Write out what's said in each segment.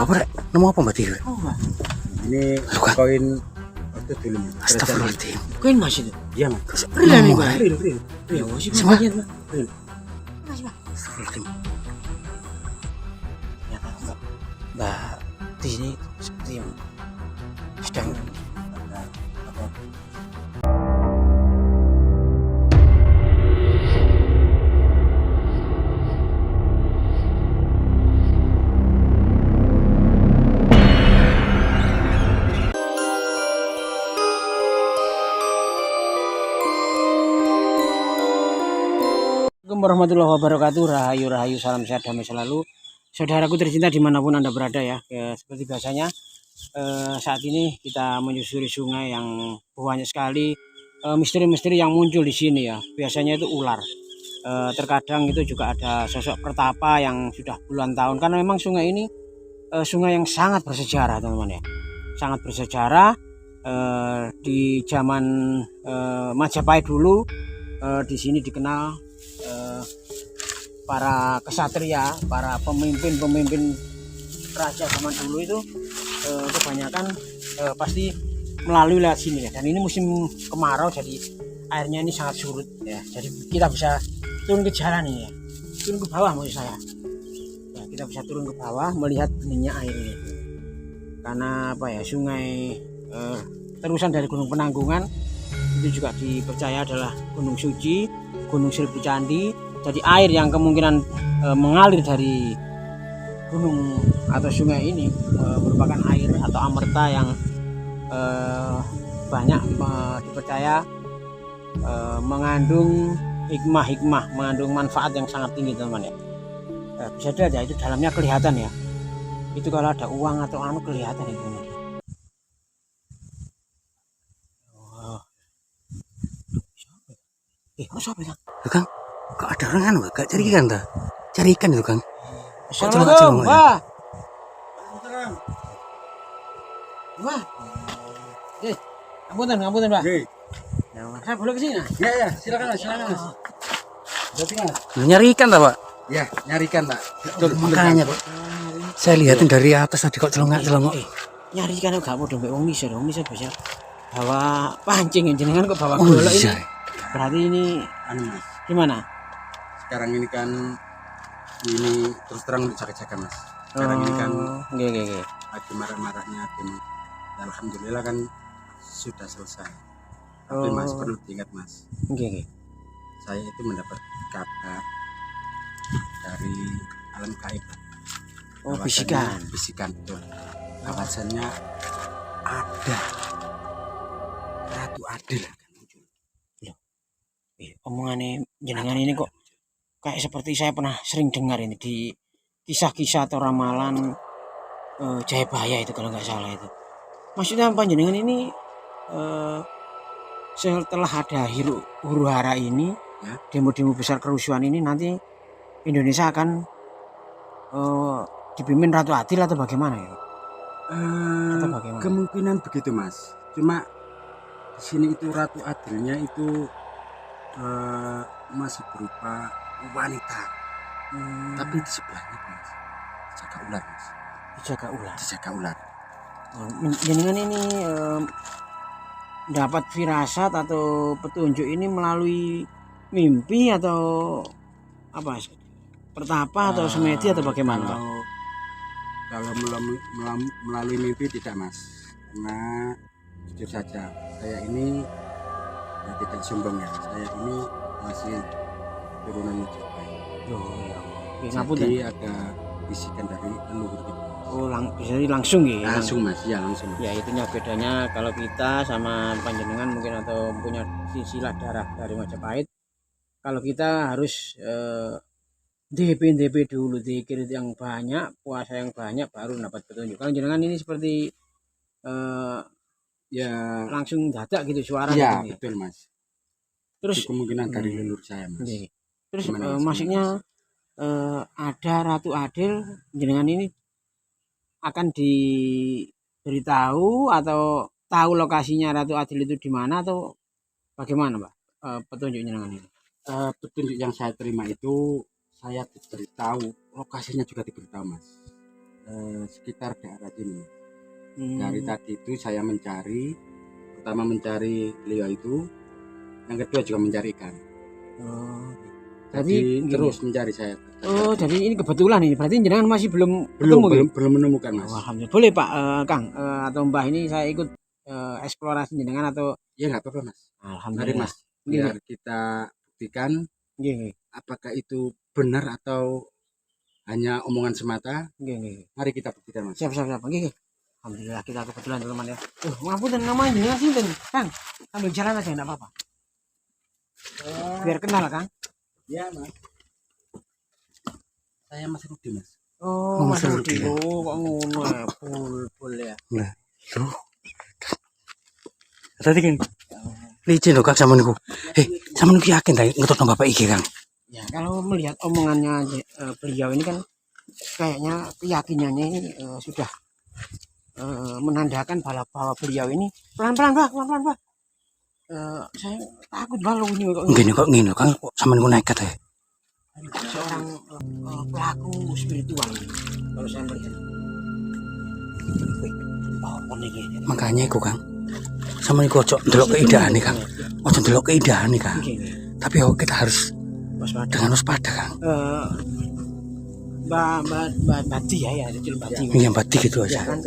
apa rek? Nemu apa Mbak Tiwi? Oh, Mbak. Ini Bukan. koin waktu dulu. Astagfirullahaladzim. Koin Mas itu. Iya mas. Real nih, Mbak. Real. Ya, wah sih Semua? Mas. Real. Mas, Mbak. Astagfirullahaladzim. Ternyata Mbak di sini seperti yang sedang apa? Assalamualaikum warahmatullahi wabarakatuh. Rahayu salam sehat damai selalu. Saudaraku tercinta dimanapun Anda berada ya, seperti biasanya saat ini kita menyusuri sungai yang banyak sekali misteri-misteri yang muncul di sini ya. Biasanya itu ular. Terkadang itu juga ada sosok pertapa yang sudah puluhan tahun, karena memang sungai ini sungai yang sangat bersejarah teman-teman ya. Sangat bersejarah di zaman Majapahit dulu. Di sini dikenal para kesatria, para pemimpin raja zaman dulu itu kebanyakan pasti melalui lewat sini ya. Dan ini musim kemarau, jadi airnya ini sangat surut ya. Jadi kita bisa turun ke jalan ini ya, turun ke bawah maksud saya. Ya, kita bisa turun ke bawah melihat beningnya air ini. Karena apa ya, sungai terusan dari Gunung Penanggungan itu juga dipercaya adalah gunung suci, gunung seribu candi. Jadi air yang kemungkinan mengalir dari gunung atau sungai ini merupakan air atau amerta yang banyak dipercaya mengandung hikmah, mengandung manfaat yang sangat tinggi teman-teman ya. Bisa dilihat ya, itu dalamnya kelihatan ya. Itu kalau ada uang atau anu kelihatan itu teman. Siapa ya? Kang, kok ada orang anu gak cari ikan dah? Cari ikan itu Kang. Assalamualaikum, Mbak. Mbak. Ampunten, Mbak. Saya boleh kesini? Ya, silakan mas. Berarti mas. Nyari ikan tak Pak? Ya, nyarikan pak. Makanya Pak. Saya lihatin dari atas tadi kok celongak. Nyari ikan gak mau dompet wong misal bisa bawa pancing jenengan kok bawa Oh golok ini. iya. Berarti ini Anu mas. gimana? Sekarang ini kan ini terus terang jaga-jaga mas. Sekarang ini kan Nggih. lagi marah-marahnya tim. Alhamdulillah kan sudah selesai. Tapi mas perlu diingat mas. Nggih. Saya itu mendapat kabar dari alam gaib. Oh, Bahwasannya- bisikan. Bisikan betul. Bahwasannya ada Ratu Adil akan muncul. Omongannya jenengan ini kok kayak seperti saya pernah sering dengar ini di kisah-kisah atau ramalan Jayabaya itu kalau nggak salah itu. Maksudnya panjenengan ini setelah ada huru hara ini, Ya. demo-demo besar kerusuhan ini, nanti Indonesia akan dipimpin Ratu Adil atau bagaimana ya? Atau bagaimana? Kemungkinan begitu mas. Cuma di sini itu Ratu Adilnya itu masih berupa wanita. Tapi di sebelahnya mas dijaga ular mas. Dijaga ular. Dijaga ular. Jenengan ini dapat firasat atau petunjuk ini melalui mimpi atau apa? Pertapa atau semedi atau bagaimana, Pak? Kalau melalui mimpi tidak mas. Karena jujur saja saya ini ya tidak sombong ya. Saya ini masih turunan Majapahit. Jadi ada bisikan dari leluhur kita. Oh, bisa langsung ya? Langsung mas, ya langsung. Ya itunya bedanya kalau kita sama panjenengan mungkin atau punya silsilah darah dari Majapahit. Kalau kita harus DP dulu, dikir yang banyak, puasa yang banyak baru dapat petunjuk. Kalau jenengan ini seperti Ya langsung dadak gitu suara ya gitu. betul mas. Terus Itu kemungkinan dari leluhur saya mas. Terus Gimana, mas? maksudnya ada Ratu Adil, jenengan ini akan diberitahu atau tahu lokasinya Ratu Adil itu di mana atau bagaimana, Pak? Petunjuk jenengan ini. Petunjuk yang saya terima itu saya diberitahu, lokasinya juga diberitahu mas. sekitar daerah sini. Hmm. Dari tadi itu saya mencari, pertama mencari beliau itu, yang kedua juga mencari ikan. Oh. Jadi Jadi terus mencari saya. Oh, jadi ini kebetulan ini. Berarti jenengan masih belum belum ketemu, belum menemukan Mas. Oh, alhamdulillah. Boleh Pak Kang atau Mbah ini saya ikut eksplorasi jenengan atau Ya nggak apa-apa Mas. Mari alhamdulillah. Mas, biar kita buktikan Nggih, nggih. apakah itu benar atau hanya omongan semata. Nggih, nggih. Mari kita buktikan Mas. Siap, siap, siap. Nggih, nggih. Alhamdulillah kita kebetulan teman ya. Ngapunten namanya jenengan sinten, Kang? Sambil jalan aja enggak apa-apa. Biar kenal, Kang. Ya Mas. Saya Mas Rudi Mas. Oh, Mas Mas Rudi. Rudi. Oh, kok ngono ya. Pul ya. Nah, tuh. Tadi kan licin loh Kang sama niku. Sama niku yakin ta ngetutno bapak iki Kang? Ya, kalau melihat omongannya beliau ini kan kayaknya keyakinannya ini sudah menandakan bahwa beliau ini pelan-pelan Pak. Saya takut banget ini kok Ngene kok ngene Kang, kok sama niku nekat ya. seorang pelaku spiritual ini. Kalau saya melihat. Oh, ini. Makanya iku Kang. Sama niku ojo ndelok keindahan nih Kang. Ojo ndelok keindahan nih Kang. Tapi kita harus Waspada. dengan waspada Kang. Mbak Bati ya, kecil Bati. Yang bati gitu Ya aja. kan,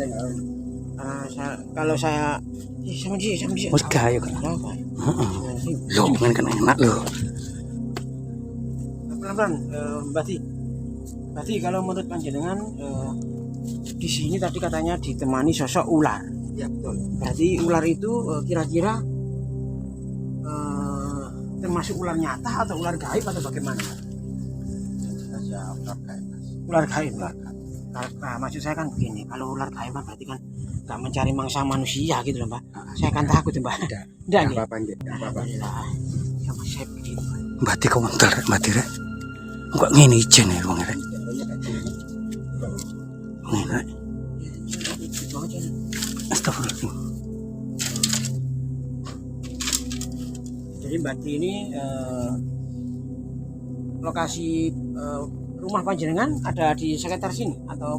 kalau saya sama dia. Wes gayo Kang. Apa? Heeh. Loh, ngene kan enak loh. Pelan-pelan, Bati, kalau menurut panjenengan di sini tadi katanya ditemani sosok ular. Ya betul. Berarti ular itu kira-kira termasuk ular nyata atau ular gaib atau bagaimana? Saya ular gaib Mas. Ular gaib. Nah, maksud saya kan begini, kalau ular gaib kan berarti kan nggak mencari mangsa manusia gitu loh Mbak. Saya kan takut Mbak. Tidak. Enggak Enggak nih. apa-apa nggih. Enggak apa-apa. Alhamdulillah. Ya Mas saya begitu. Bati kok mentel rek mati rek. Kok ngene ijen ya wong rek. Ngene. Gitu aja. Astagfirullahaladzim. Jadi Mbak Di ini lokasi rumah panjenengan ada di sekitar sini atau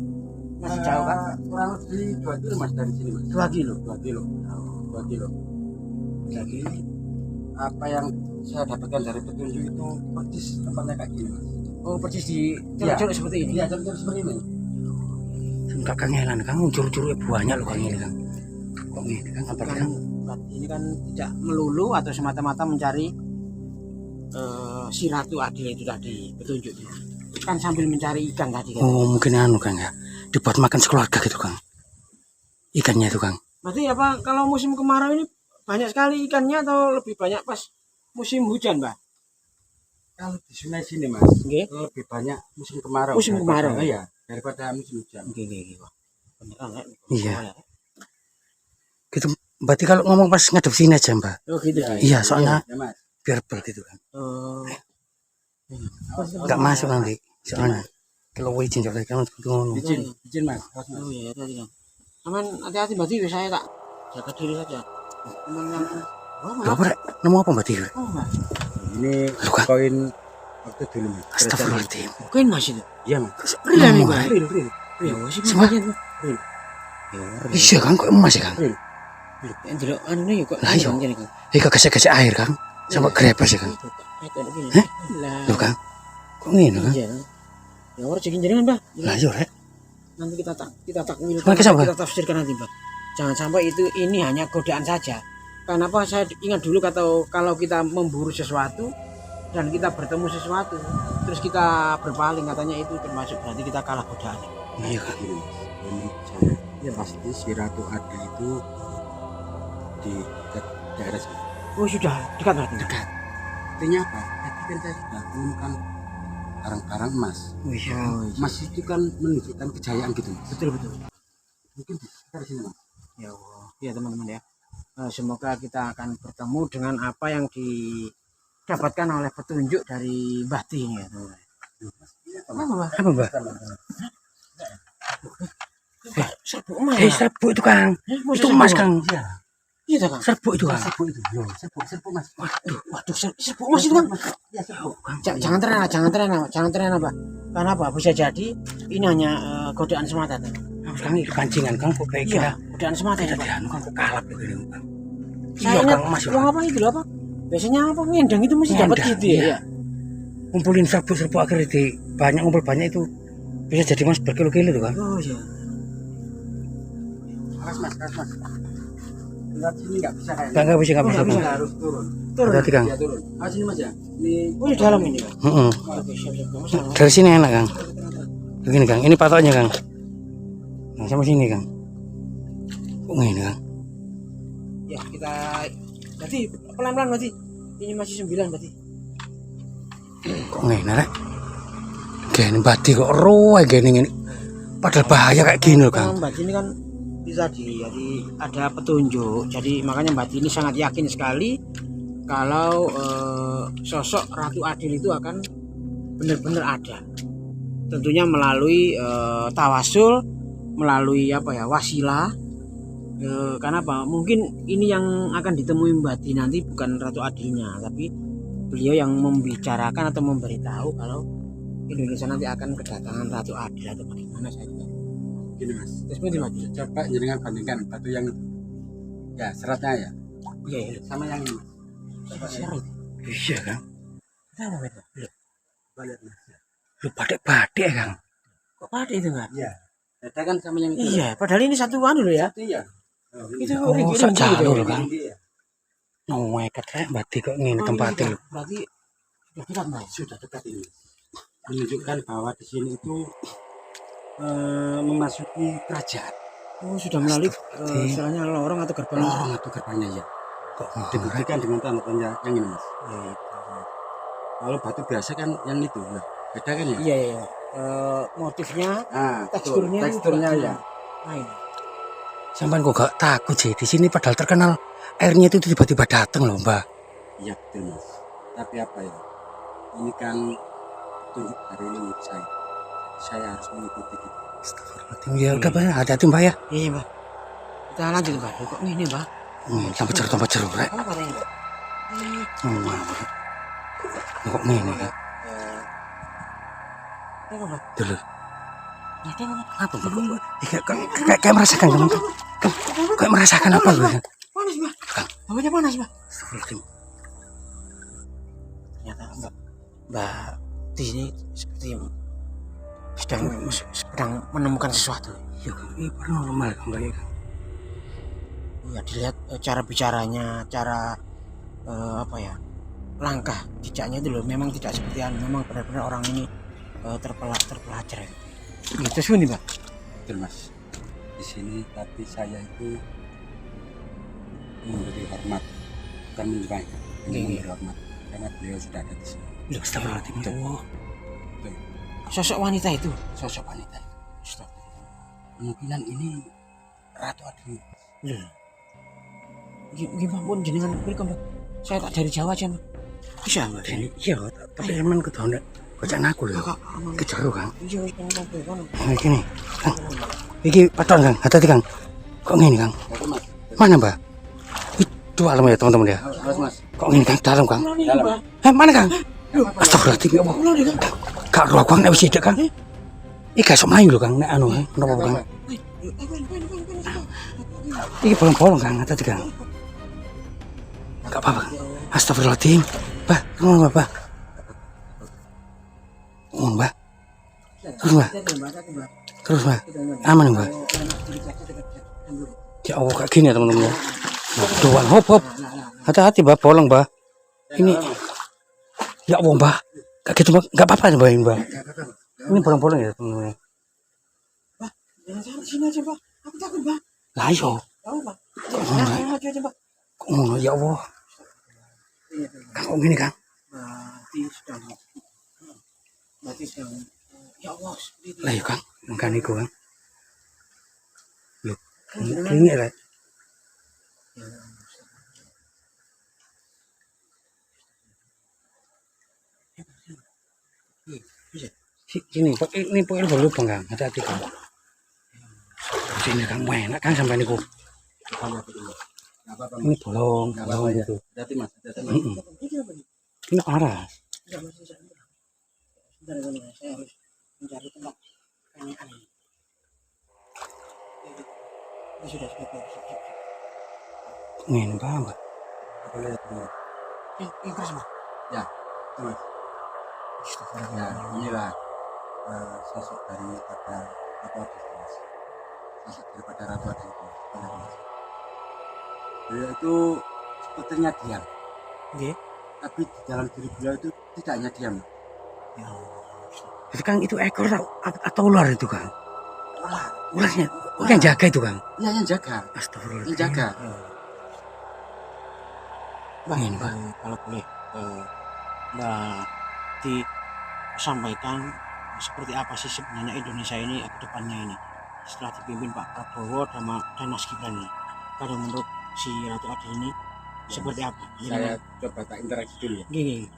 masih jauh kan? Kurang lebih 2 kilo Mas dari sini Mas. 2 kilo. 2 kilo. 2 kilo. Jadi apa yang saya dapatkan dari petunjuk itu persis tempatnya kayak gini Mas. Oh persis di celok-celok seperti ini. Iya, celok seperti ini. Enggak kangelan Kang, curu-curu banyak loh Kang ini Kang. Kok ngene Kang apa Kan Kang? Mbak Di ini kan tidak melulu atau semata-mata mencari si Ratu Adil itu tadi petunjuknya. Kan sambil mencari ikan tadi kan. Oh, mungkin anu Kang ya. Dibuat makan sekeluarga gitu Kang. Ikannya itu Kang. Berarti apa kalau musim kemarau ini banyak sekali ikannya atau lebih banyak pas musim hujan, Mbak? Kalau di sungai sini Mas, Nggih. lebih banyak musim kemarau. Musim kemarau. Iya, daripada musim hujan. Nggih. Beneran ya? Iya. Gitu. Berarti kalau ngomong pas ngadep sini aja Mbak. Oh gitu. Ya, Iya, soalnya ya Mas. biar bel gitu kan. Oh. Enggak masuk nanti. Soalnya kalau izin coba kan ngono. Izin Mas. Oh iya tadi kan. Aman hati-hati Mbak Di, saya tak jaga diri saja. Aman yang Lho apa rek? Nemu apa Mbak Tir? Oh, Mbak. Ini Luka. koin waktu dulu Mas. Astagfirullahaladzim. Mungkin Mas itu. Iya Mas. Real nih, Nemu, Mbak. Rek. Real. Ya, sih Sumpah? Mbak. Iya Kang, kok emas ya Kang? Yang delok anu nih kok. Lah, iya. Gini, Kang. Kok gesek-gesek air Kang. Sampai grepas ya Kang. Itu gini. Heh? Lah. Lho Kang. Kok ngene Kang? Iya. Ya ora cekin jenengan, Mbak. Lah yo rek. Nanti kita takwil, Pakai siapa? kita tafsirkan nanti, Mbak. Jangan sampai ini hanya godaan saja. Kenapa saya ingat dulu kalau kita memburu sesuatu dan kita bertemu sesuatu, terus kita berpaling, katanya itu termasuk berarti kita kalah godaan. Iya Kang. Gini Mas. Menurut saya ya pasti si Ratu Adil itu di dekat daerah sini. Oh sudah dekat berarti. Dekat. Artinya apa? Tadi kan saya sudah menemukan barang-barang emas. Oh iya. Emas itu kan menunjukkan kejayaan gitu Mas. Betul. Mungkin di sekitar sini Mas. Ya Allah. Ya teman-teman ya. Semoga kita akan bertemu dengan apa yang didapatkan oleh petunjuk dari Mbah Di ini ya. teman-teman. Apa, Mbak? Apa Mbak? Sabuk emas. Sabuk itu Kang. Itu Masa emas sabuk? Kang. Iya. Iya Iya dah, Kang. Serbuk itu Kang. Serbuk itu. Loh, serbuk Mas. Waduh, serbuk Mas itu, Kang. Ya serbuk. Jangan terlena, Pak. Karena apa? Bisa jadi ini hanya godaan semata, Kang. Kang ini pancingan Kang kok kayak Iya, godaan semata ya, Pak. anu Kang kok kalap begini Kang. Saya Kang Mas. uang apa itu loh, Pak? Biasanya apa ngendang itu mesti dapat Ngendang, gitu ya. iya. Ngumpulin serbuk akhirnya ngumpul banyak itu bisa jadi Mas berkilo-kilo tuh Kang. Oh iya. Mas. Lihat sini nggak bisa kayaknya. Nggak bisa Nggak bisa. Harus turun. Hati Kang. Ya turun. Sini Mas ya. Ini Oh di dalam ini, Pak. Heeh. Oke, siap. Masalah. Dari sini enak Kang. Begini Kang, ini patoknya Kang. Nah, sama sini Kang. Kok ngene Kang? Ya, kita berarti pelan-pelan berarti. Ini masih 9 berarti. Kok ngene rek? Gini badi kok roe gini ngene. Padahal bahaya kayak gini loh Kang. Mbak ini kan bisa jadi ada petunjuk. Jadi makanya Mbak ini sangat yakin sekali kalau sosok Ratu Adil itu akan benar-benar ada. Tentunya melalui tawasul, melalui apa ya, wasilah. Karena apa? Mungkin ini yang akan ditemui Mbak Di nanti bukan Ratu Adilnya, tapi beliau yang membicarakan atau memberitahu kalau Indonesia nanti akan kedatangan Ratu Adil atau bagaimana saya juga. gini Mas. Terus berarti Mbak Di? Coba jenengan bandingkan batu yang ya seratnya ya Iya. sama yang ini. Serat. Iya Kang. Kenapa Mbak? Balik Mas. Lu badek-badek Kang. Kok ada itu Mbak? Iya. Beda kan sama yang itu. Iya, padahal ini satu anu loh ya. Iya. Itu Oh, ringgi sak gitu. jalur Kang. Iya. Ngeket rek badi kok ngene tempatnya lho. Berarti sudah dekat Mbak. Sudah dekat ini. Menunjukkan bahwa di sini itu memasuki kerajaan. Oh, sudah melalui Astagfirullahaladzim. istilahnya lorong atau gerbang. Lorong atau gerbangnya ya. Kok Dibuktikan dengan tanda-tanda yang ini Mas. Iya. Kalau batu biasa kan yang itu. Nah, beda kan ya? Iya. Motifnya, Ah, teksturnya, teksturnya ya. lain. sampean kok gak takut sih di sini padahal terkenal airnya itu tiba-tiba datang loh Mbak. Iya betul Mas. Tapi apa ya? Ini kan tunjuk dari leluhur saya. Saya harus mengikuti gitu. Astagfirullahaladzim. Ya udah Mbak, hati-hati Mbak ya. Iya Mbak. Kita lanjut Mbak. Kok ini Mbak? Tambah jeruk rek. Apa katanya Mbak? Kok ngene Kang? Apa Mbak? Dulu. Ada Mbak. Apa Mbak? Kayak merasakan Kang. Kayak merasakan apa lu Kang? Panas Mbak. Bawahnya panas Mbak. Astagfirullahaladzim. Ternyata Mbak di sini seperti sedang menemukan sesuatu. Ya ini paranormal Kang Mbak ya Kang. Ya dilihat cara bicaranya, cara apa ya, langkah jejaknya itu loh memang tidak seperti anu, memang benar-benar orang ini terpelajar ya. Gitu sih nih Mbak. Betul Mas. Di sini tapi saya itu memberi hormat, bukan menyembah, memberi hormat karena beliau sudah ada di sini. Ya astagfirullahaladzim. Ya Allah. Sosok wanita itu. Sosok wanita itu. Kemungkinan ini Ratu Adil. Loh. Gimana pun jenengan beri Mbak. Saya tak dari Jawa aja Mbak. Bisa Mbak. Ini iya tapi emang kedahuan kocak aku lho. Kejar Kang. Iya wis pengen ngono. Nah, gini, Kang. Iki paton Kang, hati-hati Kang. Kok ngene Kang? Oke Mas. Mana Mbak? Itu alam ya teman-teman ya. Terus Mas. Kok ngene Kang? Dalam Kang. Dalam. Mana Kang? Astagfirullahaladzim ya Allah. Kak roh Kang nek wis sithik Kang. Iki gak sok mlayu lho Kang nek anu napa Kang. Iki bolong-bolong Kang, hati-hati Kang. Gak apa-apa. Astagfirullahaladzim. Bah, ngono Mbak. Ngono Mbak. Terus Mbak. Terus Mbak. Aman Mbak. Ya Allah kayak gini ya teman-teman ya. Doang hop. Hati-hati Mbak, bolong Mbak. Ini. Ya Allah Mbak. Kayak gitu Mbak. Gak apa-apa Mbak ini Mbak. Ini bolong-bolong ya teman-teman. Mbak, jangan sampai sini aja Mbak. Aku takut Mbak. Lah iya. Tahu Mbak. Jangan maju aja Mbak. Kok ngono ya Allah. Kok gini Kang? Berarti sedang ya Allah seperti itu. Lah iya Kang. Mangkan iku Kang. Loh. Ini lah. Sini, ini pokoknya berlubang Kang. Hati-hati Kang. Sini Kang, enak Kang sampai niku. Nggak apa-apa Ini mas. bolong, Nggak bolong apa-apa ya. gitu. Hati mas, hati mas. Ini aras. Enggak masih saya. Sebentar, saya harus mencari tempat yang aneh. Ini sudah siap. Ngene Mbak. Boleh lihat. Keras mas. Ya, itu mas. Ya, inilah sosok daripada Ratu Adis mas. Sosok daripada Ratu Adis itu. Benar, mas. Beliau itu sepertinya diam, Oke. tapi di dalam diri beliau itu tidak hanya diam. Ya. Itu Kang itu ekor atau ular itu Kang? Ular. Ularnya. Oh, yang jaga itu Kang. Iya yang jaga, Astagfirullah. yang jaga. Bang, Ini, Pak. kalau boleh Mbak disampaikan seperti apa sih sebenarnya Indonesia ini ke depannya ini setelah dipimpin Pak Prabowo dan Mas Gibran ini. Pada menurut si Ratu Adis ini seperti apa? Saya coba tak interaksi dulu ya. Gini.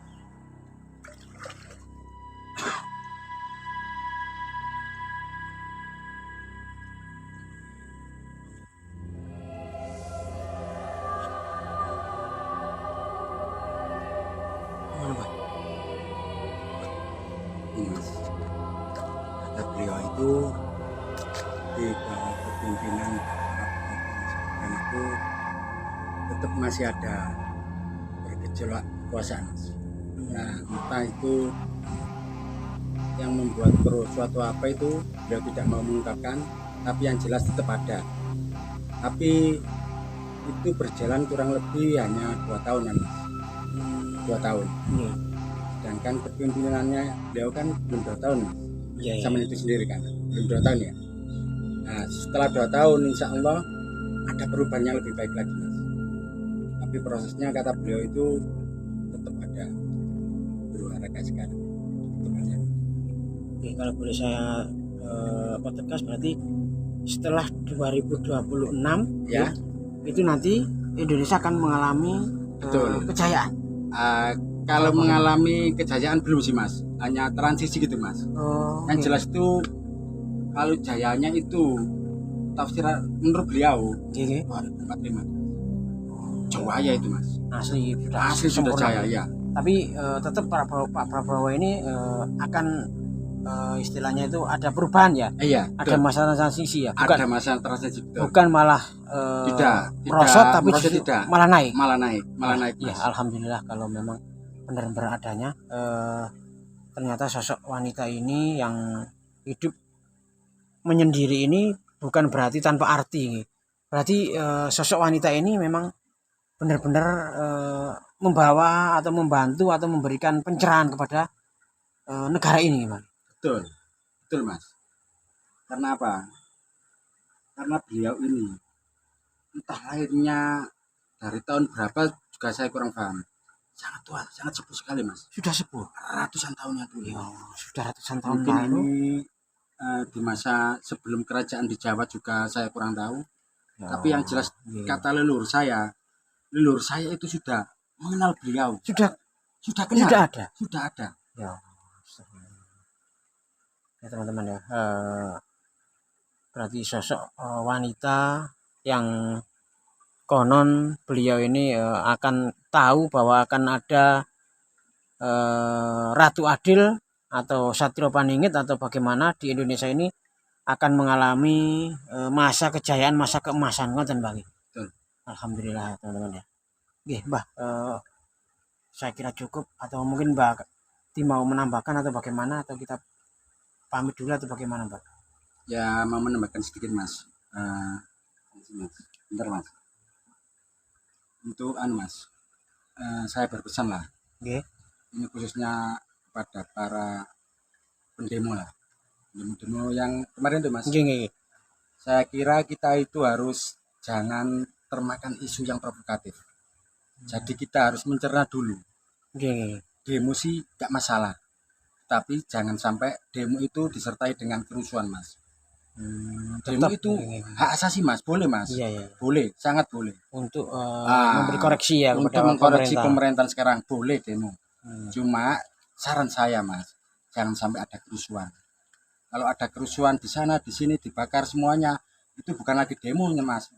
Gimana Pak? Ini mas, kata beliau itu di bawah kepemimpinan Pak itu tetap masih ada bergejolak kekuasaan mas. Nah entah itu yang membuat suatu apa itu beliau tidak mau mengungkapkan, tapi yang jelas tetap ada. Tapi itu berjalan kurang lebih hanya 2 tahun mas. 2 tahun. Iya. Sedangkan kepemimpinannya beliau kan belum 2 tahun mas. Iya. Zaman itu sendiri kan belum 2 tahun ya. Nah setelah 2 tahun insya Allah ada perubahan yang lebih baik lagi mas. Tapi prosesnya kata beliau itu tetap ada berolahraga sekali. Tetap ada. Oke, kalau boleh saya pertegas berarti setelah 2026 Ya. itu nanti Indonesia akan mengalami Betul. kejayaan. Kalau mengalami kejayaan belum sih mas, hanya transisi gitu mas. Yang jelas itu kalau jayanya itu tafsiran menurut beliau Oke. 2045 jaya itu mas. Asli sudah Asli sudah sempurna. jaya ya. Tapi tetap Pak Prabowo ini akan istilahnya itu ada perubahan ya. Iya. Ada masalah transisi ya. Ada masalah transisi betul. Bukan malah merosot tapi merosot justru tidak. malah naik. Malah naik Ya, mas. alhamdulillah kalau memang benar-benar adanya ternyata sosok wanita ini yang hidup menyendiri ini bukan berarti tanpa arti. Berarti sosok wanita ini memang benar-benar membawa atau membantu atau memberikan pencerahan kepada negara ini, Mas. Betul mas. Karena apa? Karena beliau ini entah lahirnya dari tahun berapa juga saya kurang paham. Sangat tua, sangat sepuh sekali mas. Sudah sepuh. Ratusan tahun yang dulu. Ya, sudah ratusan tahun Mungkin lalu. ini di masa sebelum kerajaan di Jawa juga saya kurang tahu. Ya, Tapi yang jelas iya. kata leluhur saya itu sudah mengenal beliau. Sudah Kenal. sudah ada. Ya. Ya teman-teman ya. Berarti sosok wanita yang konon beliau ini akan tahu bahwa akan ada Ratu Adil atau Satrio Paningit atau bagaimana di Indonesia ini akan mengalami masa kejayaan, masa keemasan, ngoten Bang. Betul. Alhamdulillah teman-teman ya. Nggih, Mbah, saya kira cukup atau mungkin Mbak mau menambahkan atau bagaimana atau kita pamit dulu atau bagaimana, Mbak? Ya mau menambahkan sedikit mas. Bentar mas. Untuk mas, saya berpesan lah. Nggih. Ini khususnya kepada para pendemo lah. Demo yang kemarin tuh mas. Nggih. Saya kira kita itu harus jangan termakan isu yang provokatif. Jadi kita harus mencerna dulu. Nggih. Demo sih gak masalah, tapi jangan sampai demo itu disertai dengan kerusuhan mas. Demo itu hak asasi mas, boleh mas. Iya. Boleh, sangat boleh. Untuk memberi koreksi ya untuk kepada mengkoreksi pemerintah. pemerintahan sekarang boleh demo. Cuma saran saya mas, jangan sampai ada kerusuhan. Kalau ada kerusuhan di sana, di sini dibakar semuanya, itu bukan lagi demonya mas.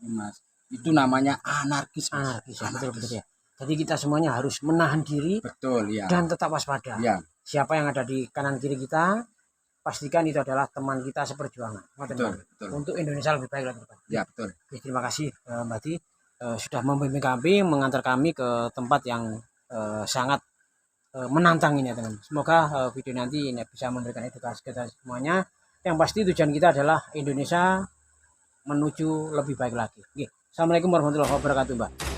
itu namanya anarkis. Anarkis ya, betul ya. Jadi kita semuanya harus menahan diri Betul ya. dan tetap waspada. Ya, Siapa yang ada di kanan kiri kita, pastikan itu adalah teman kita seperjuangan. betul, betul. Untuk Indonesia lebih baik lagi. Ya, betul. Oke, terima kasih Mbak Ti sudah membimbing kami, mengantar kami ke tempat yang sangat menantang ini ya teman. Semoga video nanti ini bisa memberikan edukasi kita semuanya. Yang pasti tujuan kita adalah Indonesia menuju lebih baik lagi. Oke. Assalamualaikum warahmatullahi wabarakatuh, Mbak.